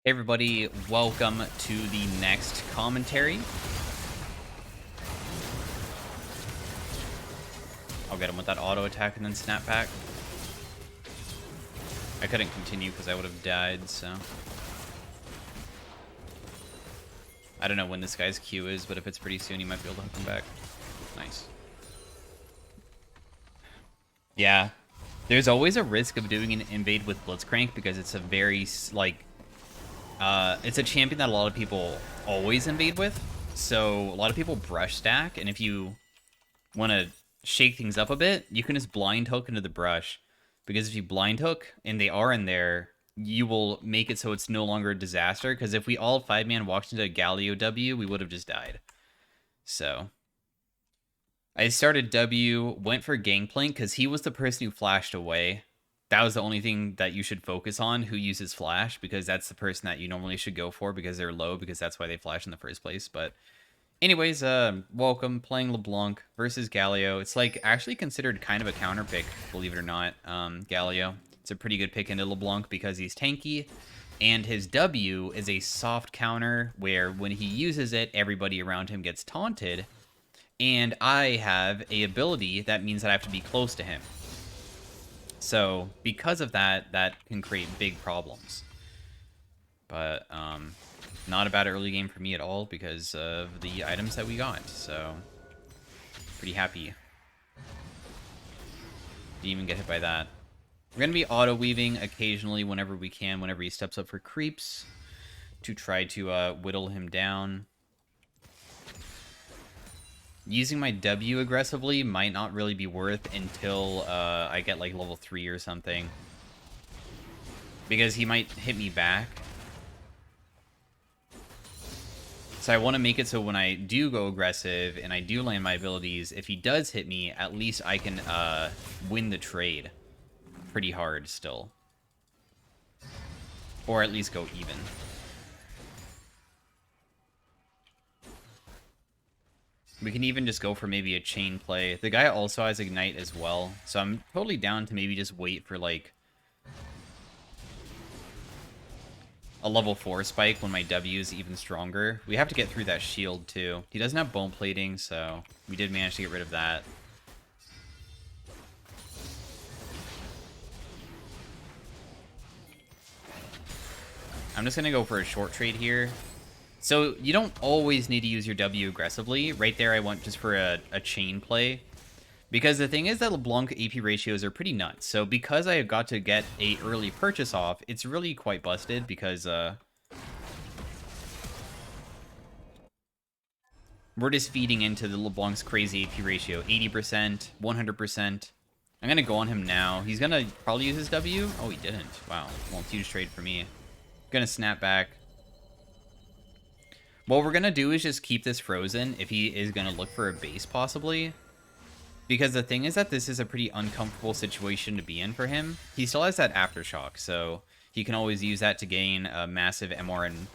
Hey everybody, welcome to the next commentary. I'll get him with that auto attack and then snap back. I couldn't continue because I would have died, so. I don't know when this guy's Q is, but if it's pretty soon, he might be able to hook him back. Nice. Yeah. There's always a risk of doing an invade with Blitzcrank because it's a very, like, it's a champion that a lot of people always invade with. So a lot of people brush stack, and if you want to shake things up a bit, you can just blind hook into the brush. Because if you blind hook and they are in there, you will make it so it's no longer a disaster. Because if we all 5-man walked into a Galio W, we would have just died. So I started W, went for Gangplank because he was the person who flashed away. That was the only thing that you should focus on, who uses flash, because that's the person that you normally should go for because they're low, because that's why they flash in the first place. But anyways, welcome, playing LeBlanc versus Galio. It's like actually considered kind of a counter pick, believe it or not, Galio. It's a pretty good pick into LeBlanc because he's tanky, and his W is a soft counter where when he uses it, everybody around him gets taunted, and I have a ability that means that I have to be close to him. So because of that, that can create big problems. But not a bad early game for me at all because of the items that we got. So pretty happy. Didn't even get hit by that. We're going to be auto-weaving occasionally whenever we can, whenever he steps up for creeps, to try to whittle him down. Using my W aggressively might not really be worth until I get like level 3 or something. Because he might hit me back. So I want to make it so when I do go aggressive and I do land my abilities, if he does hit me, at least I can win the trade pretty hard still. Or at least go even. We can even just go for maybe a chain play. The guy also has Ignite as well, so I'm totally down to maybe just wait for like a level 4 spike when my W is even stronger. We have to get through that shield too. He doesn't have bone plating, so we did manage to get rid of that. I'm just gonna go for a short trade here. So you don't always need to use your W aggressively. Right there, I went just for a chain play. Because the thing is that LeBlanc AP ratios are pretty nuts. So because I got to get a early purchase off, it's really quite busted because we're just feeding into the LeBlanc's crazy AP ratio. 80%, 100%. I'm going to go on him now. He's going to probably use his W. Oh, he didn't. Wow. Well, huge trade for me. Going to snap back. What we're going to do is just keep this frozen if he is going to look for a base possibly. Because the thing is that this is a pretty uncomfortable situation to be in for him. He still has that Aftershock, so he can always use that to gain a massive MR and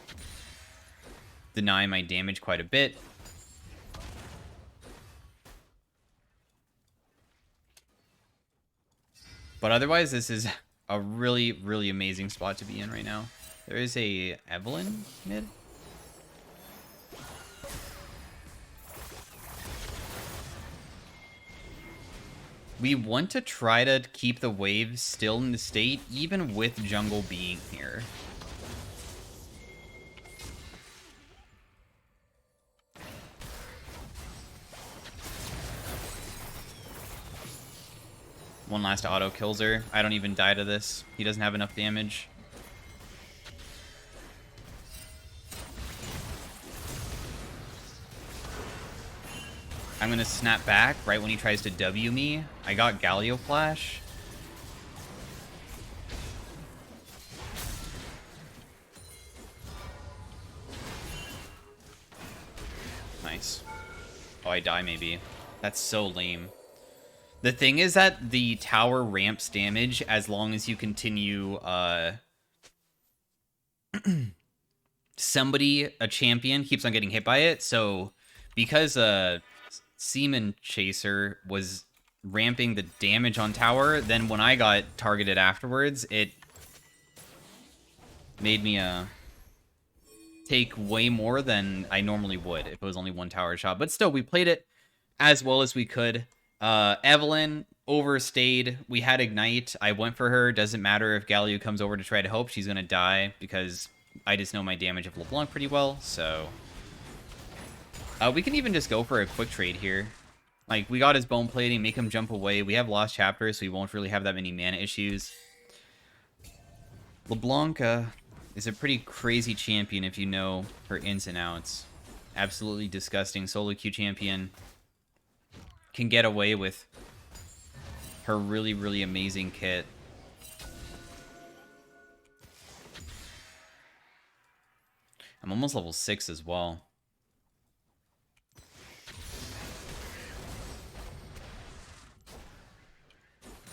deny my damage quite a bit. But otherwise, this is a really, really amazing spot to be in right now. There is a Evelynn mid. We want to try to keep the waves still in the state, even with jungle being here. One last auto kills her. I don't even die to this. He doesn't have enough damage. I'm going to snap back right when he tries to W me. I got Galio Flash. Nice. Oh, I die maybe. That's so lame. The thing is that the tower ramps damage as long as you continue, somebody, a champion, keeps on getting hit by it. So, because, Seaman Chaser was ramping the damage on tower, then when I got targeted afterwards, it made me take way more than I normally would if it was only one tower shot. But still, we played it as well as we could. Evelynn overstayed. We had Ignite. I went for her. Doesn't matter if Galio comes over to try to help. She's going to die because I just know my damage of LeBlanc pretty well. So we can even just go for a quick trade here. Like, we got his bone plating, make him jump away. We have Lost Chapters, so we won't really have that many mana issues. LeBlanc is a pretty crazy champion if you know her ins and outs. Absolutely disgusting solo queue champion. Can get away with her really, really amazing kit. I'm almost level 6 as well.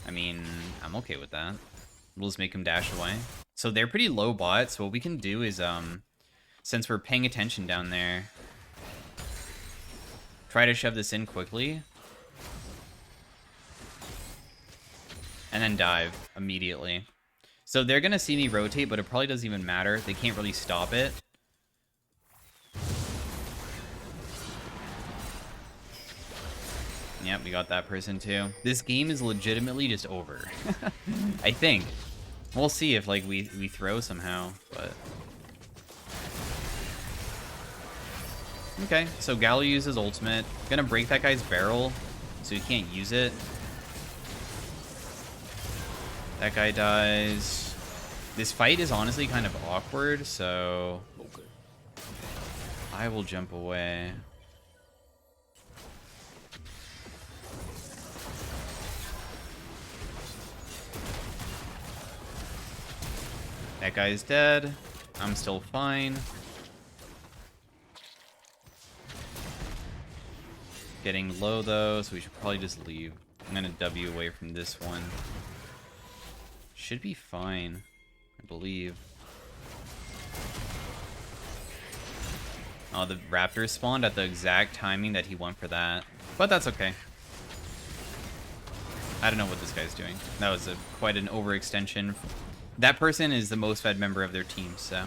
I mean, I'm okay with that. We'll just make him dash away. So they're pretty low bot, so what we can do is, since we're paying attention down there, try to shove this in quickly. And then dive immediately. So they're going to see me rotate, but it probably doesn't even matter. They can't really stop it. Yep, we got that person too. This game is legitimately just over. I think. We'll see if like we throw somehow, but... Okay, so Galio uses ultimate. Gonna break that guy's barrel, so he can't use it. That guy dies. This fight is honestly kind of awkward, so... I will jump away. That guy's dead. I'm still fine. Getting low though, so we should probably just leave. I'm gonna W away from this one. Should be fine, I believe. Oh, the raptor spawned at the exact timing that he went for that. But that's okay. I don't know what this guy's doing. That was quite an overextension. That person is the most fed member of their team, so...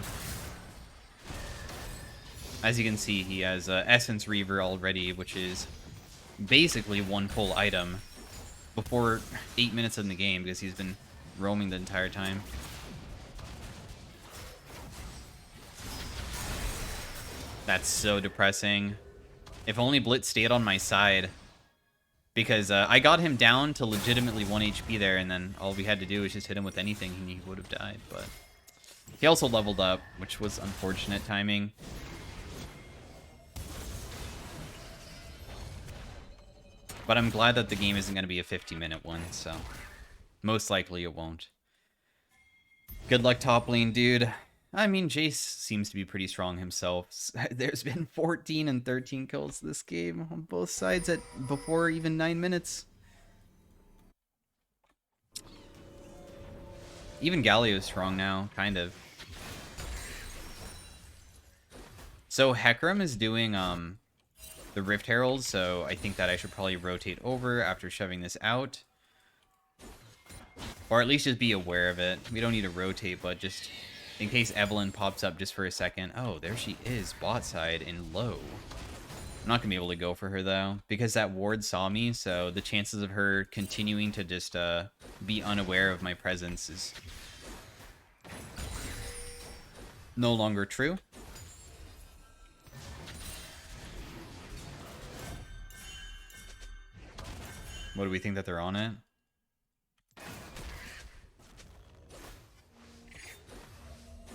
As you can see, he has Essence Reaver already, which is basically one full item before 8 minutes in the game, because he's been roaming the entire time. That's so depressing. If only Blitz stayed on my side. Because I got him down to legitimately 1 HP there, and then all we had to do was just hit him with anything and he would have died. But he also leveled up, which was unfortunate timing. But I'm glad that the game isn't going to be a 50-minute one, so most likely it won't. Good luck top lane, dude. I mean, Jace seems to be pretty strong himself. There's been 14 and 13 kills this game on both sides at before even 9 minutes. Even Galio is strong now, kind of. So Hecarim is doing the Rift Herald, so I think that I should probably rotate over after shoving this out. Or at least just be aware of it. We don't need to rotate, but just... in case Evelynn pops up just for a second. Oh, there she is, bot side in low. I'm not going to be able to go for her, though, because that ward saw me, so the chances of her continuing to just be unaware of my presence is no longer true. What do we think that they're on it?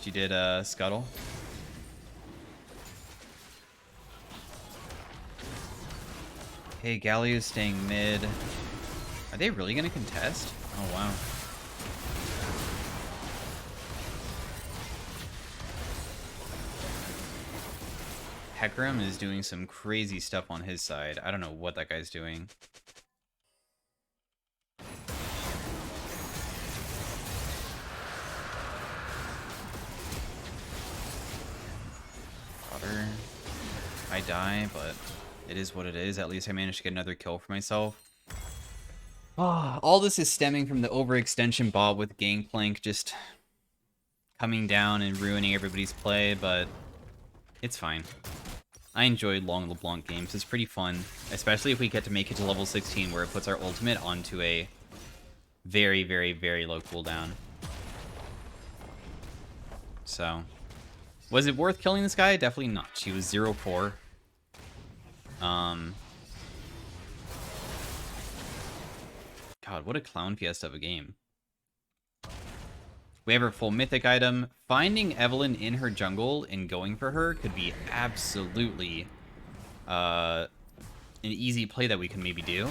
She did Scuttle. Okay, Galio's staying mid. Are they really going to contest? Oh, wow. Hecarim is doing some crazy stuff on his side. I don't know what that guy's doing. I die, but it is what it is. At least I managed to get another kill for myself. Oh, all this is stemming from the overextension bot with Gangplank just coming down and ruining everybody's play, but It's fine. I enjoy long LeBlanc games. It's pretty fun, especially if we get to make it to level 16, where it puts our ultimate onto a very, very, very low cooldown. So, was it worth killing this guy? Definitely not. She was 0-4. God, what a clown fiesta of a game. We have her full mythic item. Finding Evelynn in her jungle and going for her could be absolutely an easy play that we can maybe do.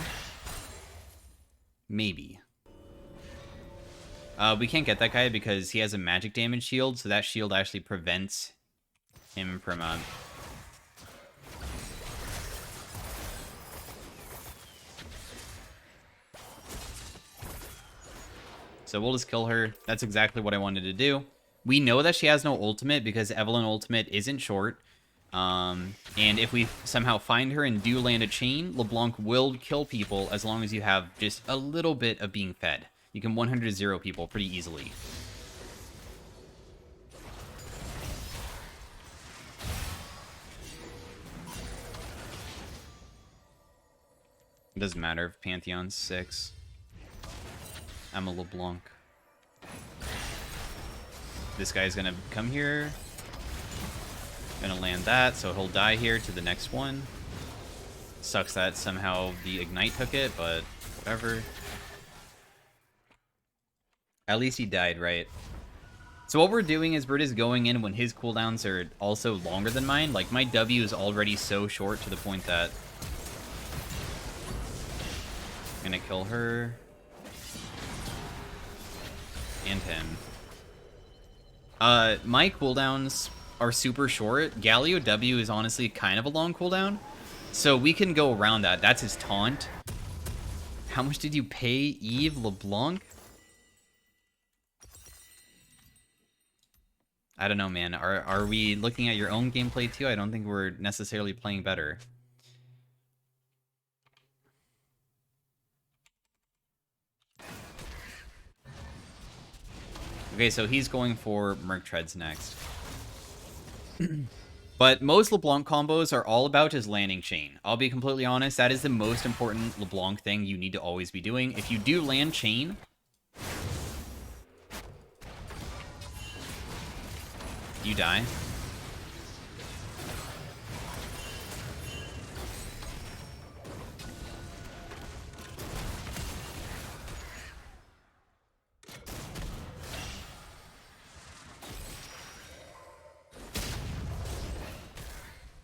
Maybe. We can't get that guy because he has a magic damage shield, so that shield actually prevents him from so we'll just kill her. That's exactly what I wanted to do. We know that she has no ultimate because Evelynn ultimate isn't short. And if we somehow find her and do land a chain, LeBlanc will kill people as long as you have just a little bit of being fed. You can 100-0 people pretty easily. It doesn't matter if Pantheon's 6. I'm a LeBlanc. This guy's gonna come here. Gonna land that, so he'll die here to the next one. Sucks that somehow the Ignite took it, but whatever. At least he died, right? So what we're doing is we're just going in when his cooldowns are also longer than mine. Like, my W is already so short to the point that I'm gonna kill her. And him. My cooldowns are super short. Galio W is honestly kind of a long cooldown. So we can go around that. That's his taunt. How much did you pay Eve LeBlanc? I don't know, man. Are we looking at your own gameplay too? I don't think we're necessarily playing better. Okay, so he's going for Merc Treads next. But most LeBlanc combos are all about his landing chain. I'll be completely honest, that is the most important LeBlanc thing you need to always be doing. If you do land chain, you die.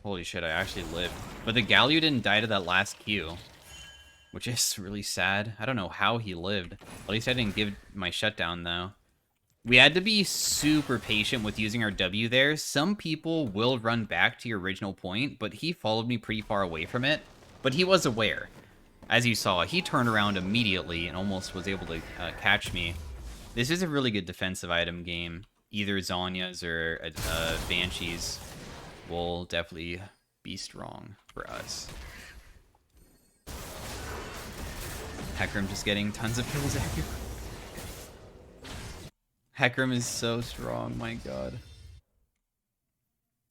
Holy shit, I actually lived. But the Galio didn't die to that last Q, which is really sad. I don't know how he lived. At least I didn't give my shutdown, though. We had to be super patient with using our W there. Some people will run back to your original point, but he followed me pretty far away from it. But he was aware. As you saw, he turned around immediately and almost was able to catch me. This is a really good defensive item game. Either Zhonya's or Banshee's will definitely be strong for us. Hecarim just getting tons of kills at you. Hecarim is so strong, my god.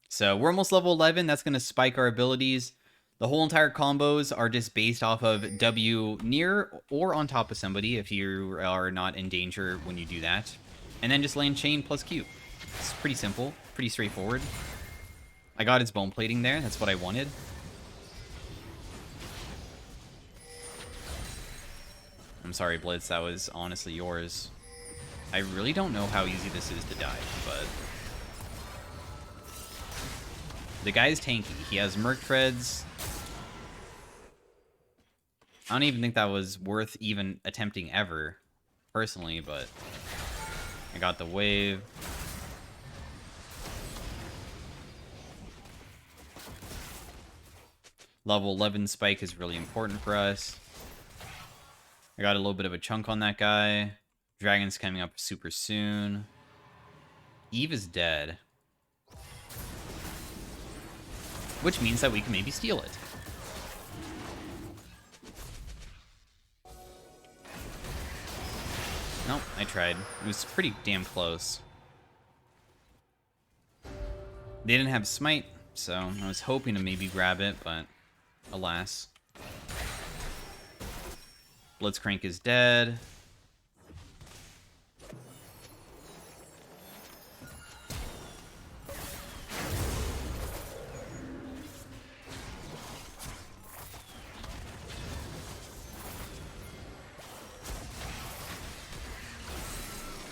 So we're almost level 11. That's going to spike our abilities. The whole entire combos are just based off of W near or on top of somebody if you are not in danger when you do that. And then just land chain plus Q. It's pretty simple, pretty straightforward. I got his bone plating there. That's what I wanted. I'm sorry, Blitz. That was honestly yours. I really don't know how easy this is to die, but the guy's tanky. He has Merc Treads. I don't even think that was worth even attempting ever, personally, but I got the wave. Level 11 spike is really important for us. I got a little bit of a chunk on that guy. Dragon's coming up super soon. Eve is dead. Which means that we can maybe steal it. Nope, I tried. It was pretty damn close. They didn't have smite. So I was hoping to maybe grab it, but alas. Blitzcrank is dead.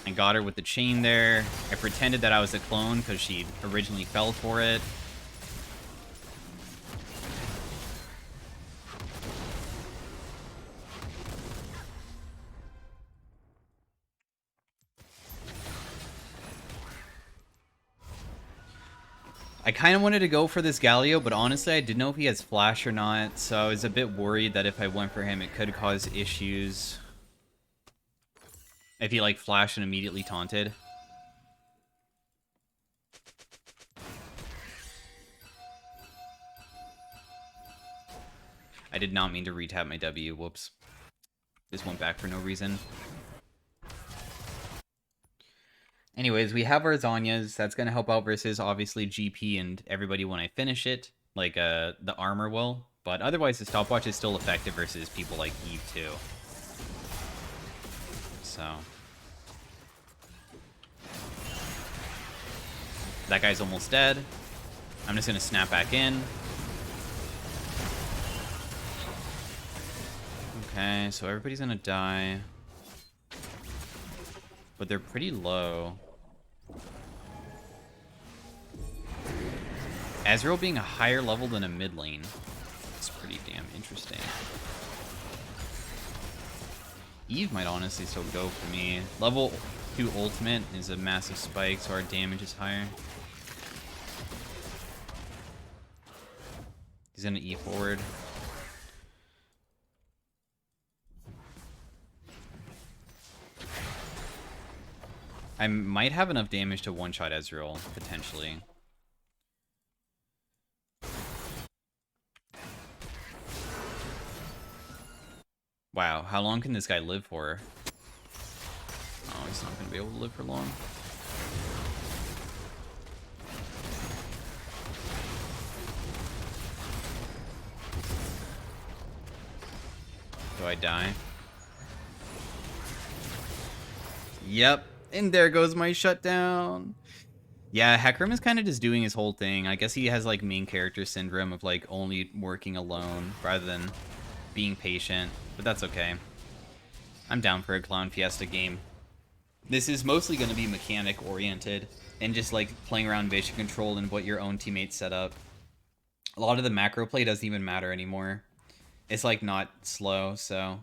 I got her with the chain there. I pretended that I was a clone because she originally fell for it. I kind of wanted to go for this Galio, but honestly, I didn't know if he has flash or not, so I was a bit worried that if I went for him, it could cause issues. If he, like, flashed and immediately taunted. I did not mean to retap my W. Whoops. Just went back for no reason. Anyways, we have our Zhonya's. That's going to help out versus, obviously, GP and everybody when I finish it. Like, the armor will. But otherwise, the stopwatch is still effective versus people like Eve, too. So... that guy's almost dead. I'm just going to snap back in. Okay, so everybody's going to die. But they're pretty low. Ezreal being a higher level than a mid lane. It's pretty damn interesting. Eve might honestly still go for me. Level 2 ultimate is a massive spike, so our damage is higher. He's gonna E forward. I might have enough damage to one-shot Ezreal, potentially. Wow, how long can this guy live for? Oh, he's not gonna be able to live for long. Do I die? Yep, and there goes my shutdown. Yeah, Hecarim is kind of just doing his whole thing. I guess he has like main character syndrome of like only working alone rather than being patient, but that's okay. I'm down for a Clown Fiesta game. This is mostly going to be mechanic oriented and just like playing around vision control and what your own teammates set up. A lot of the macro play doesn't even matter anymore. It's like not slow, so...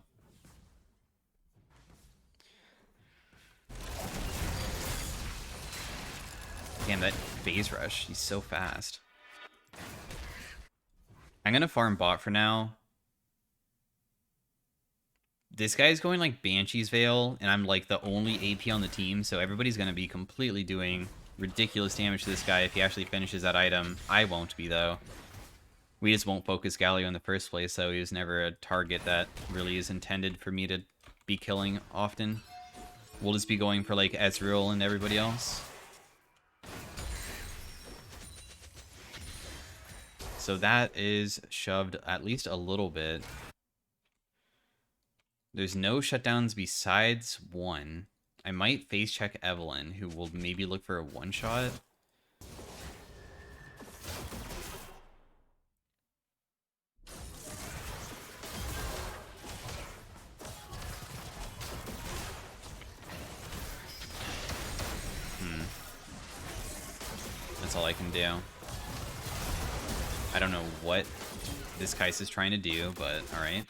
Damn, that phase rush, he's so fast. I'm gonna farm bot for now. This guy's going like Banshee's Veil, and I'm like the only AP on the team, so everybody's gonna be completely doing ridiculous damage to this guy if he actually finishes that item. I won't be, though. We just won't focus Galio in the first place, so he was never a target that really is intended for me to be killing often. We'll just be going for like Ezreal and everybody else. So that is shoved at least a little bit. There's no shutdowns besides one. I might face check Evelynn, who will maybe look for a one-shot. That's all I can do. I don't know what this Kais is trying to do, but alright.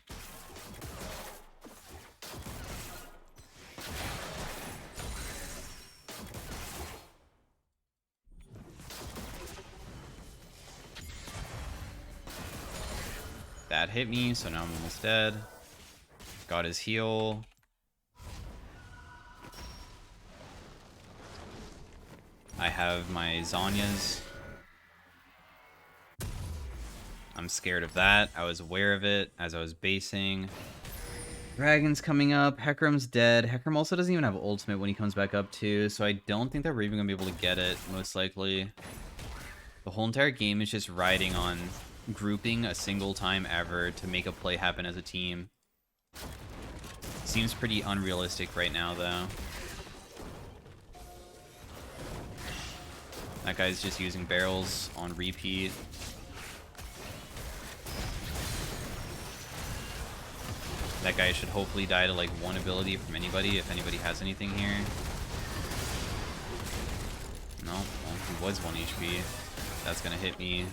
That hit me, so now I'm almost dead. Got his heal. I have my Zhonya's. I'm scared of that. I was aware of it as I was basing. Dragon's coming up. Hecarim's dead. Hecarim also doesn't even have ultimate when he comes back up too, so I don't think that we're even going to be able to get it, most likely. The whole entire game is just riding on grouping a single time ever to make a play happen as a team. Seems pretty unrealistic right now, though. That guy's just using barrels on repeat. That guy should hopefully die to like one ability from anybody, if anybody has anything here. No, well, he was 1 HP. That's gonna hit me.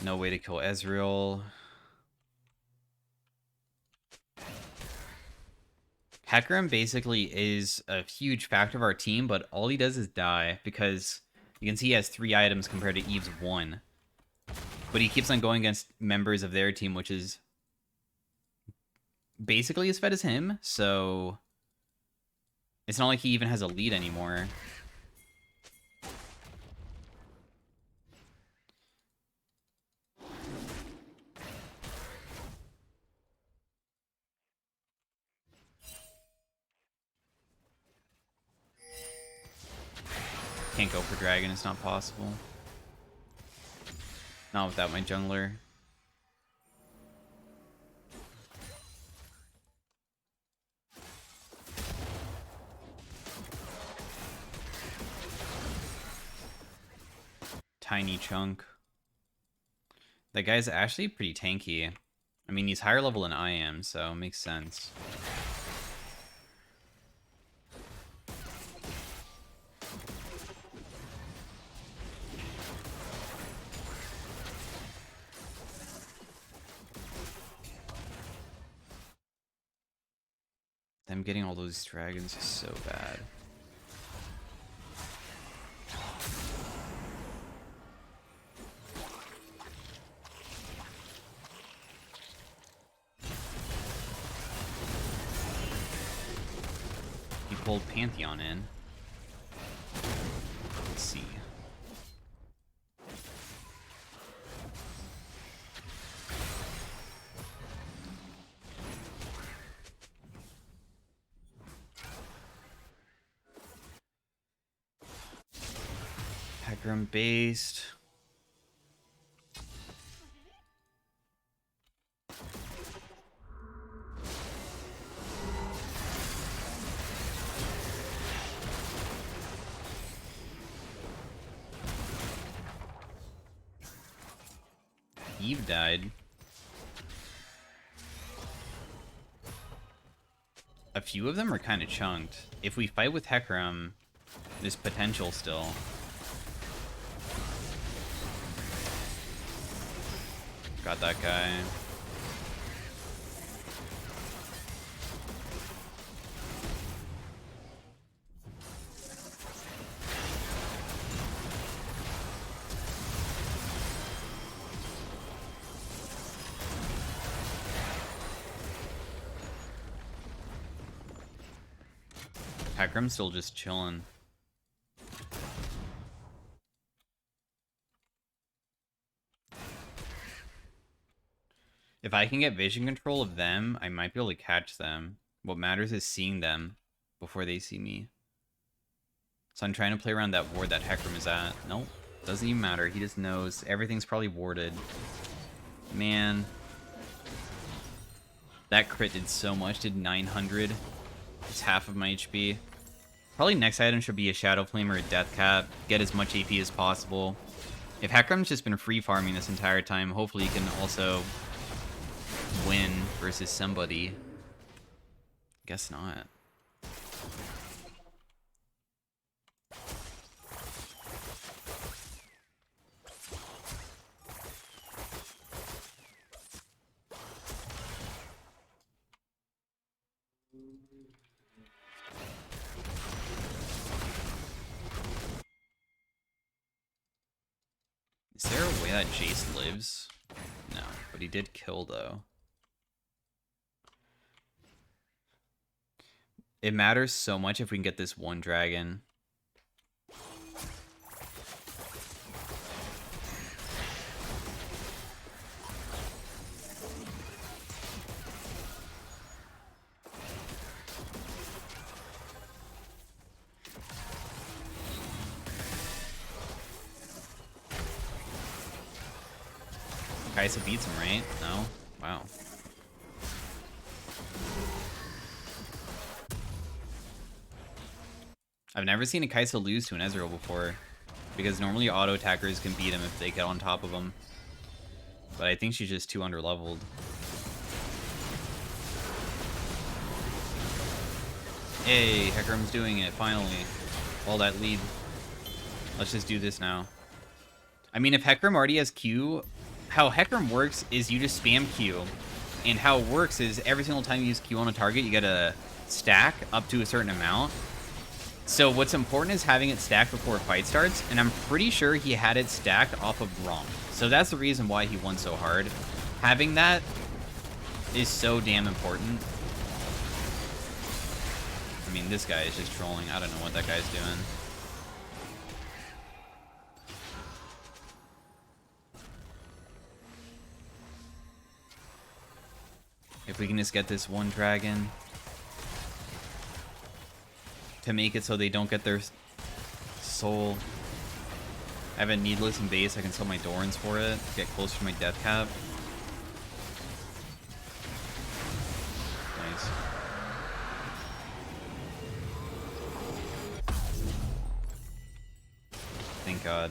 No way to kill Ezreal. Hecarim basically is a huge factor of our team, but all he does is die, because you can see he has 3 items compared to Eve's 1. But he keeps on going against members of their team, which is basically as fed as him, so it's not like he even has a lead anymore. Can't go for dragon, it's not possible. Not without my jungler. Tiny chunk. That guy's actually pretty tanky. I mean, he's higher level than I am, so it makes sense. Them getting all those dragons is so bad. He pulled Pantheon in. Let's see. Hecarim based. Eve died. A few of them are kind of chunked. If we fight with Hecarim, there's potential still. Got that guy. Hecarim's still just chilling. If I can get vision control of them, I might be able to catch them. What matters is seeing them before they see me. So I'm trying to play around that ward that Hecarim is at. Nope, doesn't even matter. He just knows. Everything's probably warded. Man. That crit did so much, did 900. It's half of my HP. Probably next item should be a Shadow Flame or a Death Cap. Get as much AP as possible. If Hecarim's just been free farming this entire time, hopefully he can also win versus somebody. Guess not. Is there a way that Jace lives? No, but he did kill though. It matters so much if we can get this one dragon. Kai'Sa beats him, right? No? Wow. I've never seen a Kai'Sa lose to an Ezreal before, because normally auto attackers can beat him if they get on top of him. But I think she's just too underleveled. Hey, Hecarim's doing it, finally. All that lead. Let's just do this now. I mean, if Hecarim already has Q, how Hecarim works is you just spam Q. And how it works is every single time you use Q on a target, you get a stack up to a certain amount. So what's important is having it stacked before a fight starts, and I'm pretty sure he had it stacked off of Braum. So that's the reason why he won so hard. Having that is so damn important. I mean, this guy is just trolling. I don't know what that guy's doing. If we can just get this one dragon to make it so they don't get their soul. I have a needless in base. I can sell my Dorans for it. Get closer to my death cap. Nice. Thank God.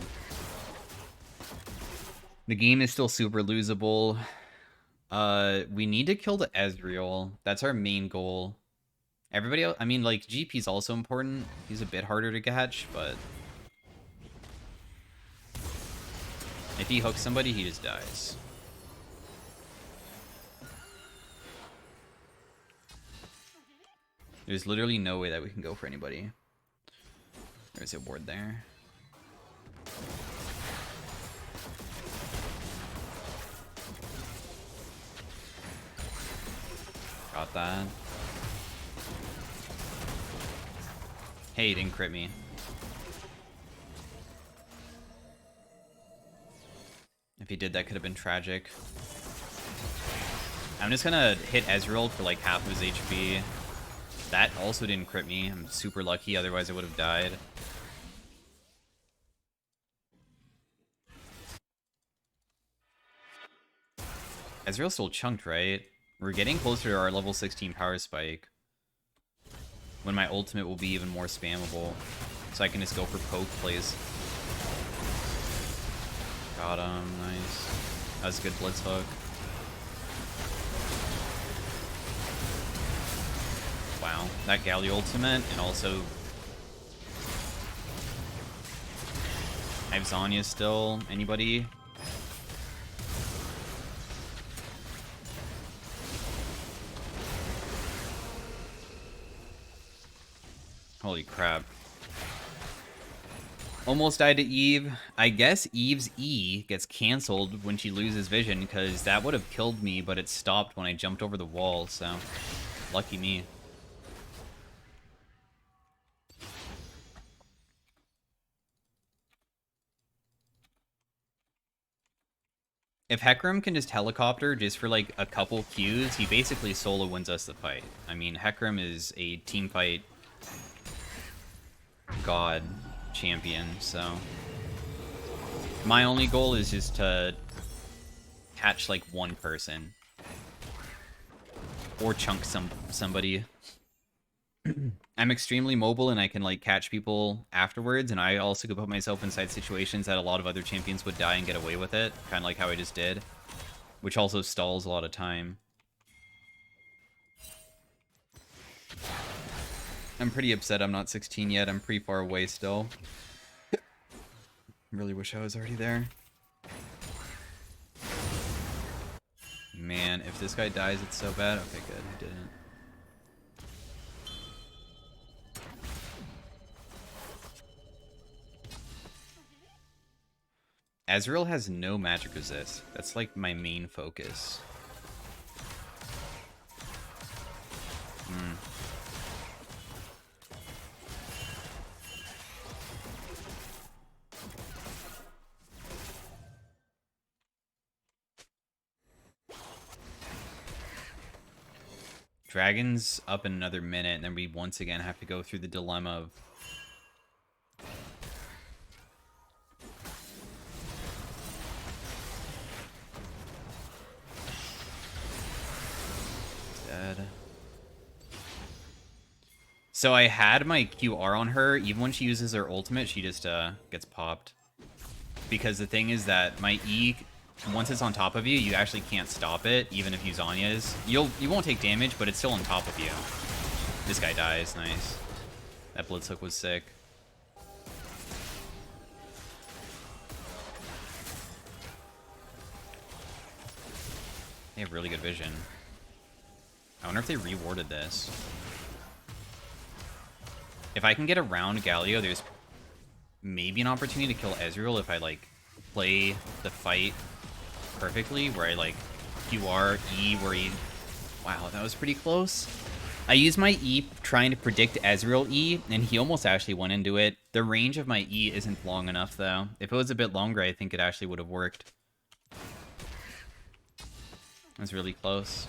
The game is still super losable. We need to kill the Ezreal. That's our main goal. Everybody else, I mean, like, GP's also important. He's a bit harder to catch, but if he hooks somebody, he just dies. There's literally no way that we can go for anybody. There's a ward there. Got that. Hey, he didn't crit me. If he did, that could have been tragic. I'm just gonna hit Ezreal for like half of his HP. That also didn't crit me. I'm super lucky, otherwise I would have died. Ezreal's still chunked, right? We're getting closer to our level 16 power spike, when my ultimate will be even more spammable. So I can just go for poke plays. Got him, nice. That was a good blitz hook. Wow, that Galio ultimate, and also I have Zanya still. Anybody? Holy crap. Almost died to Eve. I guess Eve's E gets canceled when she loses vision, because that would have killed me, but it stopped when I jumped over the wall, so lucky me. If Hecarim can just helicopter just for like a couple Qs, he basically solo wins us the fight. I mean, Hecarim is a team fight god champion, so my only goal is just to catch like one person or chunk somebody. I'm extremely mobile and I can like catch people afterwards, and I also could put myself inside situations that a lot of other champions would die and get away with it, kind of like how I just did, which also stalls a lot of time. I'm pretty upset I'm not 16 yet. I'm pretty far away still. Really wish I was already there. Man, if this guy dies, it's so bad. Okay, good. He didn't. Ezreal has no magic resist. That's like my main focus. Dragon's up in another minute, and then we once again have to go through the dilemma of So I had my QR on her. Even when she uses her ultimate, she just gets popped. Because the thing is that my E, once it's on top of you, you actually can't stop it, even if you Zhonya's. You won't take damage, but it's still on top of you. This guy dies. Nice. That Blitz hook was sick. They have really good vision. I wonder if they rewarded this. If I can get around Galio, there's maybe an opportunity to kill Ezreal if I, like, play the fight perfectly, where I, like, QR, E, where he... Wow, that was pretty close. I used my E trying to predict Ezreal E, and he almost actually went into it. The range of my E isn't long enough, though. If it was a bit longer, I think it actually would have worked. It was really close.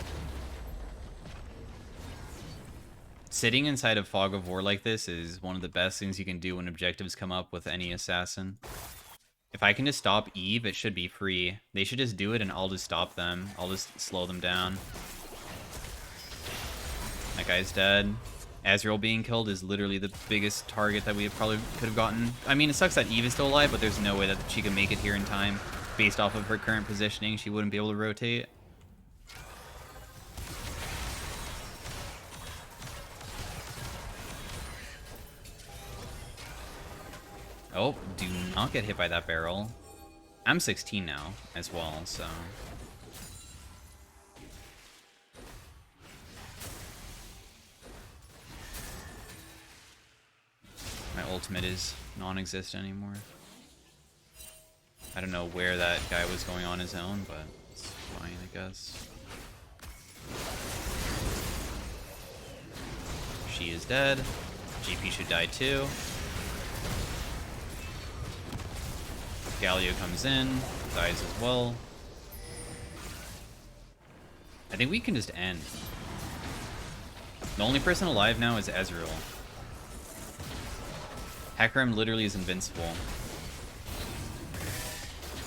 Sitting inside of Fog of War like this is one of the best things you can do when objectives come up with any assassin. If I can just stop Eve, it should be free. They should just do it and I'll just stop them. I'll just slow them down. That guy's dead. Ezreal being killed is literally the biggest target that we probably could have gotten. I mean, it sucks that Eve is still alive, but there's no way that she can make it here in time. Based off of her current positioning, she wouldn't be able to rotate. Oh, do not get hit by that barrel. I'm 16 now as well, so... My ultimate is non-existent anymore. I don't know where that guy was going on his own, but it's fine, I guess. She is dead. GP should die too. Galio comes in, dies as well. I think we can just end. The only person alive now is Ezreal. Hecarim literally is invincible.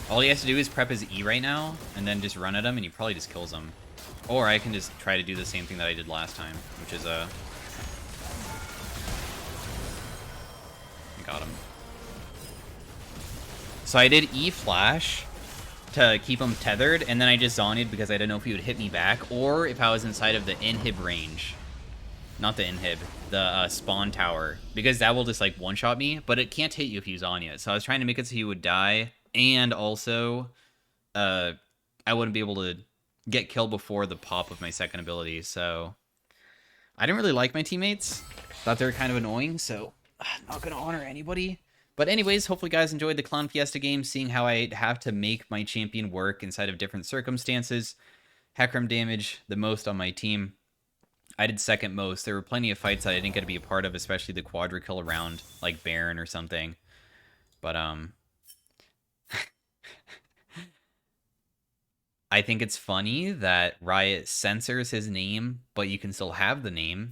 All he has to do is prep his E right now, and then just run at him, and he probably just kills him. Or I can just try to do the same thing that I did last time, which is I got him. So I did E flash to keep him tethered, and then I just Zhonyaed because I didn't know if he would hit me back, or if I was inside of the inhib range. Not the inhib, the spawn tower, because that will just like one-shot me, but it can't hit you if you Zhonyaed. So I was trying to make it so he would die, and also I wouldn't be able to get killed before the pop of my second ability. So I didn't really like my teammates. Thought they were kind of annoying, so I'm not going to honor anybody. But anyways, hopefully you guys enjoyed the Clown Fiesta game, seeing how I have to make my champion work inside of different circumstances. Hecarim damage the most on my team. I did second most. There were plenty of fights that I didn't get to be a part of, especially the quadra kill around like Baron or something. But I think it's funny that Riot censors his name, but you can still have the name.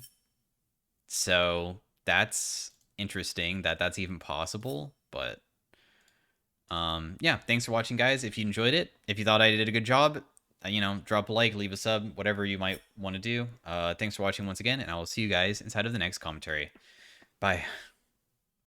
So that's interesting that that's even possible. But yeah, thanks for watching, guys. If you enjoyed it, if you thought I did a good job, you know, drop a like, leave a sub, whatever you might want to do. Thanks for watching once again, and I will see you guys inside of the next commentary. Bye.